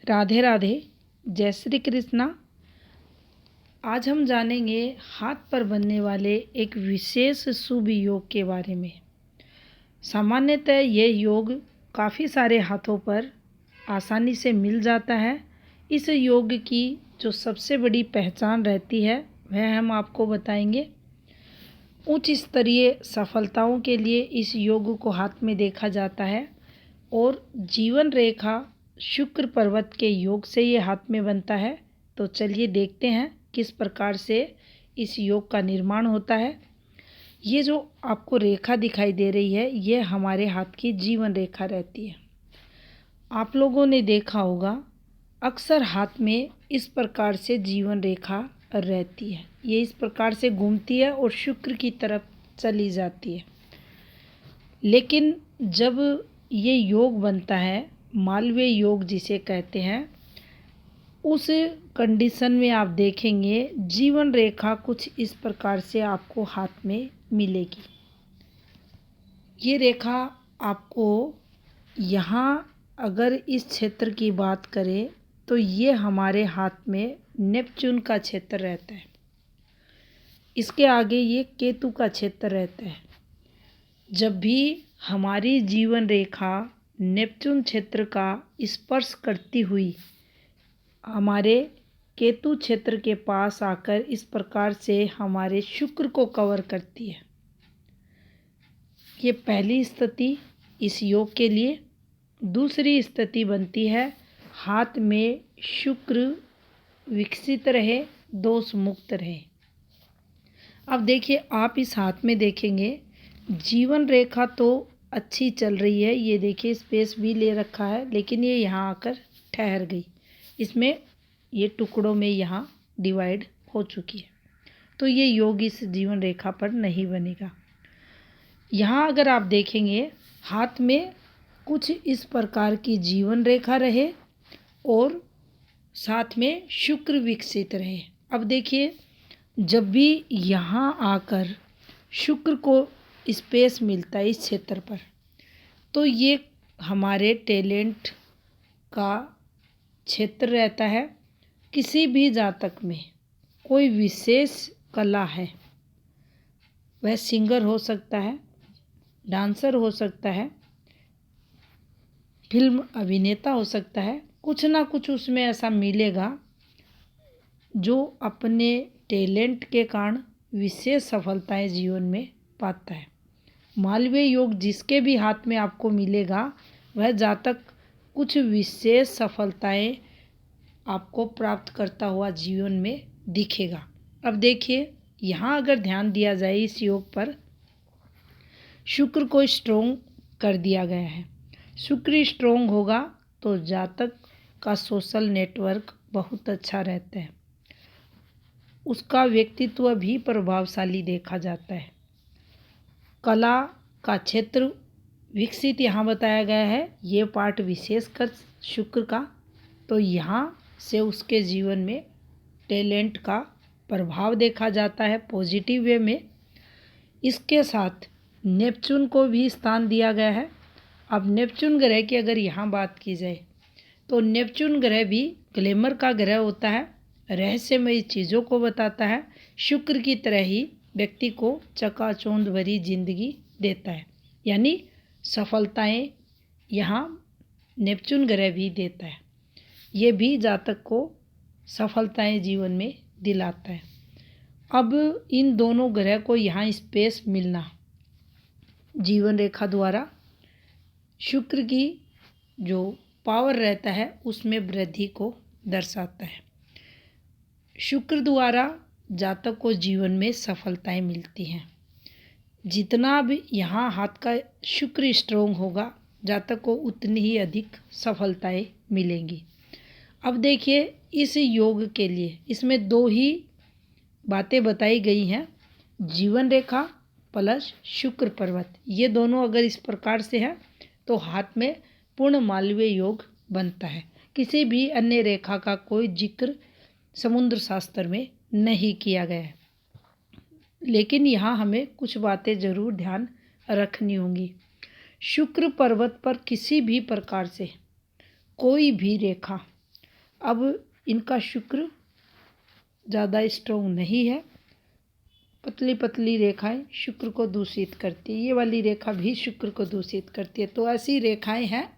राधे राधे। जय श्री कृष्णा। आज हम जानेंगे हाथ पर बनने वाले एक विशेष शुभ योग के बारे में। सामान्यतः ये योग काफ़ी सारे हाथों पर आसानी से मिल जाता है। इस योग की जो सबसे बड़ी पहचान रहती है वह हम आपको बताएंगे। उच्च स्तरीय सफलताओं के लिए इस योग को हाथ में देखा जाता है और जीवन रेखा शुक्र पर्वत के योग से ये हाथ में बनता है। तो चलिए देखते हैं किस प्रकार से इस योग का निर्माण होता है। ये जो आपको रेखा दिखाई दे रही है ये हमारे हाथ की जीवन रेखा रहती है। आप लोगों ने देखा होगा अक्सर हाथ में इस प्रकार से जीवन रेखा रहती है। ये इस प्रकार से घूमती है और शुक्र की तरफ चली जाती है। लेकिन जब ये योग बनता है, मालवीय योग जिसे कहते हैं, उस कंडीशन में आप देखेंगे जीवन रेखा कुछ इस प्रकार से आपको हाथ में मिलेगी। ये रेखा आपको यहाँ अगर इस क्षेत्र की बात करें तो ये हमारे हाथ में नेपच्यून का क्षेत्र रहता है। इसके आगे ये केतु का क्षेत्र रहता है। जब भी हमारी जीवन रेखा नेपच्यून क्षेत्र का स्पर्श करती हुई हमारे केतु क्षेत्र के पास आकर इस प्रकार से हमारे शुक्र को कवर करती है, ये पहली स्थिति इस योग के लिए। दूसरी स्थिति बनती है हाथ में शुक्र विकसित रहे, दोष मुक्त रहे। अब देखिए आप इस हाथ में देखेंगे जीवन रेखा तो अच्छी चल रही है। ये देखिए स्पेस भी ले रखा है लेकिन ये यहाँ आकर ठहर गई। इसमें ये टुकड़ों में यहाँ डिवाइड हो चुकी है। तो ये योग इस जीवन रेखा पर नहीं बनेगा। यहाँ अगर आप देखेंगे हाथ में कुछ इस प्रकार की जीवन रेखा रहे और साथ में शुक्र विकसित रहे। अब देखिए जब भी यहाँ आकर शुक्र को स्पेस मिलता है इस क्षेत्र पर, तो ये हमारे टैलेंट का क्षेत्र रहता है। किसी भी जातक में कोई विशेष कला है, वह सिंगर हो सकता है, डांसर हो सकता है, फिल्म अभिनेता हो सकता है, कुछ ना कुछ उसमें ऐसा मिलेगा जो अपने टैलेंट के कारण विशेष सफलताएं जीवन में पाता है। मालवीय योग जिसके भी हाथ में आपको मिलेगा वह जातक कुछ विशेष सफलताएं आपको प्राप्त करता हुआ जीवन में दिखेगा। अब देखिए यहाँ अगर ध्यान दिया जाए इस योग पर, शुक्र को स्ट्रोंग कर दिया गया है। शुक्र स्ट्रोंग होगा तो जातक का सोशल नेटवर्क बहुत अच्छा रहता है, उसका व्यक्तित्व भी प्रभावशाली देखा जाता है। कला का क्षेत्र विकसित यहाँ बताया गया है, ये पार्ट विशेषकर शुक्र का। तो यहाँ से उसके जीवन में टैलेंट का प्रभाव देखा जाता है पॉजिटिव वे में। इसके साथ नेपच्यून को भी स्थान दिया गया है। अब नेपच्यून ग्रह की अगर यहाँ बात की जाए तो नेपच्यून ग्रह भी ग्लैमर का ग्रह होता है, रहस्यमयी चीज़ों को बताता है। शुक्र की तरह ही व्यक्ति को चकाचौंध भरी जिंदगी देता है, यानी सफलताएं यहाँ नेपच्यून ग्रह भी देता है। ये भी जातक को सफलताएं जीवन में दिलाता है। अब इन दोनों ग्रह को यहाँ स्पेस मिलना जीवन रेखा द्वारा शुक्र की जो पावर रहता है उसमें वृद्धि को दर्शाता है। शुक्र द्वारा जातक को जीवन में सफलताएं मिलती हैं। जितना भी यहाँ हाथ का शुक्र स्ट्रोंग होगा जातक को उतनी ही अधिक सफलताएं मिलेंगी। अब देखिए इस योग के लिए इसमें दो ही बातें बताई गई हैं, जीवन रेखा प्लस शुक्र पर्वत। ये दोनों अगर इस प्रकार से है तो हाथ में पूर्ण मालवीय योग बनता है। किसी भी अन्य रेखा का कोई जिक्र समुद्र शास्त्र में नहीं किया गया है, लेकिन यहाँ हमें कुछ बातें ज़रूर ध्यान रखनी होंगी। शुक्र पर्वत पर किसी भी प्रकार से कोई भी रेखा अब इनका शुक्र ज़्यादा स्ट्रॉन्ग नहीं है। पतली पतली रेखाएं शुक्र को दूषित करती है, ये वाली रेखा भी शुक्र को दूषित करती है। तो ऐसी रेखाएं हैं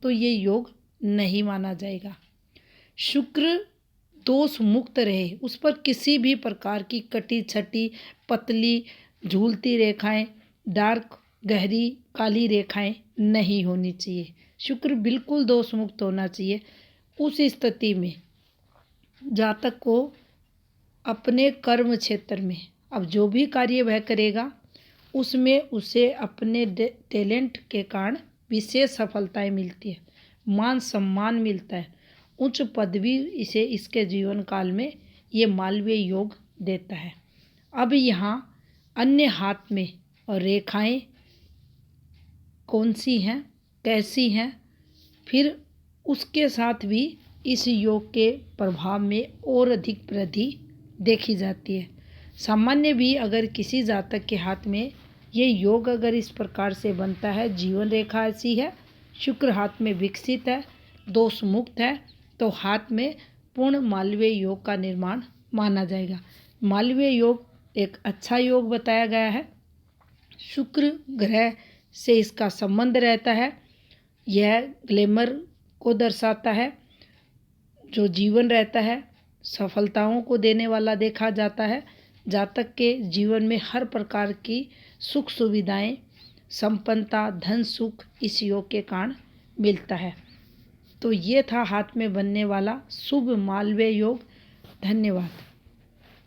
तो ये योग नहीं माना जाएगा। शुक्र दोष मुक्त रहे, उस पर किसी भी प्रकार की कटी छटी पतली झूलती रेखाएं, डार्क गहरी काली रेखाएं नहीं होनी चाहिए। शुक्र बिल्कुल दोष मुक्त होना चाहिए। उस स्थिति में जातक को अपने कर्म क्षेत्र में अब जो भी कार्य वह करेगा उसमें उसे अपने टैलेंट के कारण विशेष सफलताएं मिलती है, मान सम्मान मिलता है, उच्च पदवी इसे इसके जीवन काल में ये मालवीय योग देता है। अब यहाँ अन्य हाथ में और रेखाएं कौन सी हैं, कैसी हैं, फिर उसके साथ भी इस योग के प्रभाव में और अधिक वृद्धि देखी जाती है। सामान्य भी अगर किसी जातक के हाथ में ये योग अगर इस प्रकार से बनता है, जीवन रेखा ऐसी है, शुक्र हाथ में विकसित है, दोष मुक्त है, तो हाथ में पूर्ण मालवीय योग का निर्माण माना जाएगा। मालवीय योग एक अच्छा योग बताया गया है। शुक्र ग्रह से इसका संबंध रहता है। यह ग्लैमर को दर्शाता है, जो जीवन रहता है सफलताओं को देने वाला देखा जाता है। जातक के जीवन में हर प्रकार की सुख सुविधाएं, संपन्नता, धन सुख इस योग के कारण मिलता है। तो ये था हाथ में बनने वाला शुभ मालवीय योग। धन्यवाद।